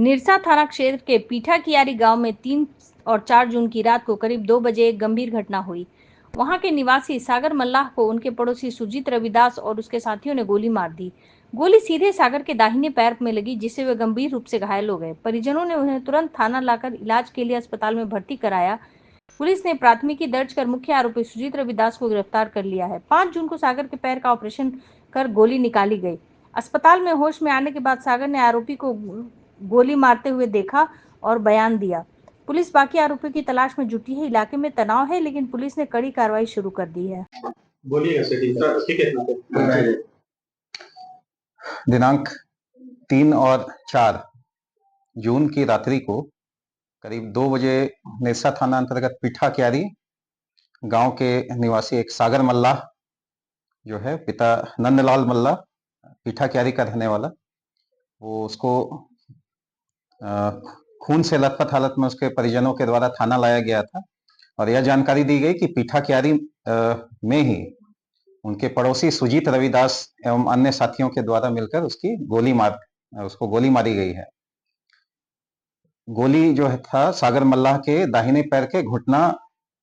निरसा थाना क्षेत्र के पीठा कियारी गांव में 3 और 4 जून की रात को करीब 2 बजे एक गंभीर घटना हुई। वहां के निवासी सागर मल्लाह को उनके पड़ोसी सुजीत रविदास और उसके साथियों ने गोली मार दी। गोली सीधे सागर के दाहिने पैर में लगी, जिससे वे गंभीर रूप से घायल हो गए। परिजनों ने उन्हें तुरंत थाना लाकर इलाज के लिए अस्पताल में भर्ती कराया। पुलिस ने प्राथमिकी दर्ज कर मुख्य आरोपी सुजीत रविदास को गिरफ्तार कर लिया है। 5 जून को सागर के पैर का ऑपरेशन कर गोली निकाली गई। अस्पताल में होश में आने के बाद सागर ने आरोपी को गोली मारते हुए देखा और बयान दिया। पुलिस बाकी आरोपियों की तलाश में जुटी है। इलाके में तनाव है, लेकिन पुलिस ने कड़ी कार्रवाई शुरू कर दी है। दिनांक 3 और 4 जून की रात्रि को करीब 2 बजे निरसा थाना अंतर्गत पीठा क्यारी गांव के निवासी एक सागर मल्लाह जो है, पिता नंदलाल मल्लाह, पीठा क्यारी का रहने वाला, वो उसको खून से लथपथ हालत में उसके परिजनों के द्वारा थाना लाया गया था और यह जानकारी दी गई कि पीठा क्यारी में ही उनके पड़ोसी सुजीत रविदास एवं अन्य साथियों के द्वारा मिलकर उसको गोली मारी गई है। गोली जो था सागर मल्लाह के दाहिने पैर के घुटना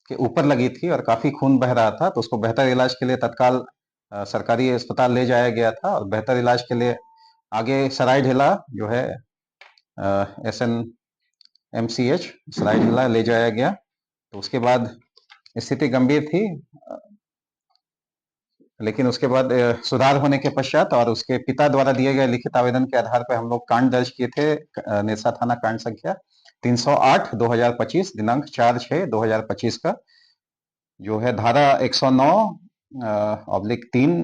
के ऊपर लगी थी और काफी खून बह रहा था, तो उसको बेहतर इलाज के लिए तत्काल सरकारी अस्पताल ले जाया गया था और बेहतर इलाज के लिए आगे सरायढेला जो है SNMCH सरायढेला ले जाया गया। तो उसके बाद स्थिति गंभीर थी, लेकिन उसके बाद सुधार होने के पश्चात और उसके पिता द्वारा दिए गए लिखित आवेदन के आधार पर हम लोग कांड दर्ज किए थे। निरसा थाना कांड संख्या 308/2025 दिनांक 4/6/2025 का जो है धारा 109/3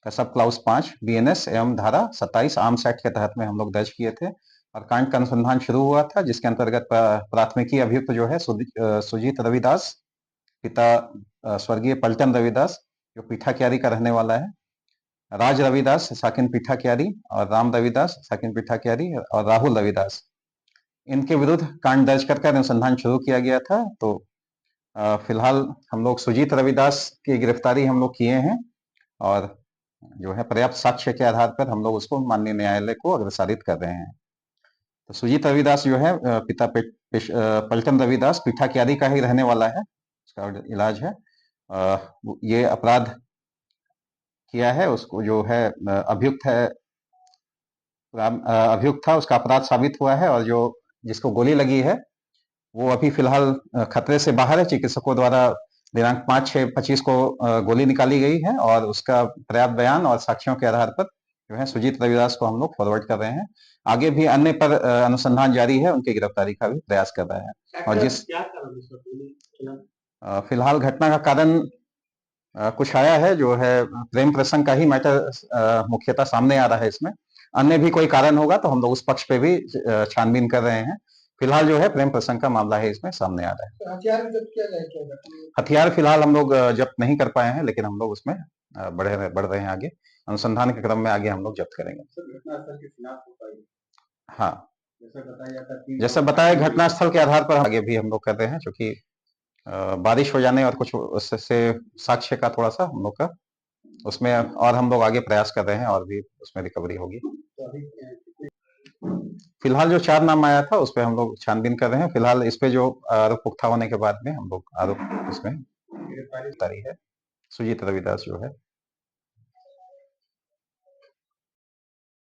का सब क्लाउज 5 BNS एवं धारा 27 आर्म्स एक्ट के तहत में हम लोग दर्ज किए थे और कांड का अनुसंधान शुरू हुआ था, जिसके अंतर्गत प्राथमिकी अभियुक्त जो है सुजीत रविदास, पिता स्वर्गीय पलटन रविदास जो पीठा क्यारी का रहने वाला है, राज रविदास साकिन पीठा क्यारी और राम रविदास साकिन पीठा क्यारी और राहुल रविदास, इनके विरुद्ध कांड दर्ज कर अनुसंधान शुरू किया गया था। तो फिलहाल हम लोग सुजीत रविदास की गिरफ्तारी हम लोग किए हैं और जो है पर्याप्त साक्ष्य के आधार पर हम लोग उसको माननीय न्यायालय को अग्रसारित कर रहे हैं। तो सुजीत रविदास जो है पिता पलटन रविदास पीठा क्यारी का ही रहने वाला है, उसका इलाज है। ये अपराध किया है, उसको जो है अभियुक्त था, उसका अपराध साबित हुआ है और जो जिसको गोली लगी है वो अभी फिलहाल खतरे से बाहर है। चिकित्सकों द्वारा दिनांक 5/6/25 को गोली निकाली गई है और उसका पर्याप्त बयान और साक्ष्यों के आधार पर जो है सुजीत रविदास को हम लोग फॉरवर्ड कर रहे हैं। आगे भी अन्य पर अनुसंधान जारी है, उनकी गिरफ्तारी का भी प्रयास कर रहे हैं। और जिस फिलहाल घटना का कारण कुछ आया है, जो है प्रेम प्रसंग का ही मैटर मुख्यतः सामने आ रहा है। इसमें अन्य भी कोई कारण होगा तो हम लोग उस पक्ष पे भी छानबीन कर रहे हैं। फिलहाल जो है प्रेम प्रसंग का मामला है, इसमें सामने आ रहा है। तो हथियार भी जब्त किया गया क्या? हथियार फिलहाल हम लोग जब्त नहीं कर पाए हैं, लेकिन हम लोग उसमें बढ़ रहे हैं आगे, अनुसंधान के क्रम में आगे हम लोग जब्त करेंगे। घटनास्थल के खिलाफ होता है। हाँ, जैसा बताया घटनास्थल के आधार पर आगे भी हम लोग कर रहे हैं, क्योंकि बारिश हो जाने और कुछ उससे साक्ष्य का थोड़ा सा हम लोग का उसमें और हम लोग आगे प्रयास कर रहे हैं और भी उसमें रिकवरी होगी। फिलहाल जो 4 नाम आया था उस पर हम लोग छानबीन कर रहे हैं। फिलहाल इस पे जो आरोप पुख्ता होने के बाद में हम लोग आरोप इसमें गिरफ्तारी है सुजीत रविदास जो है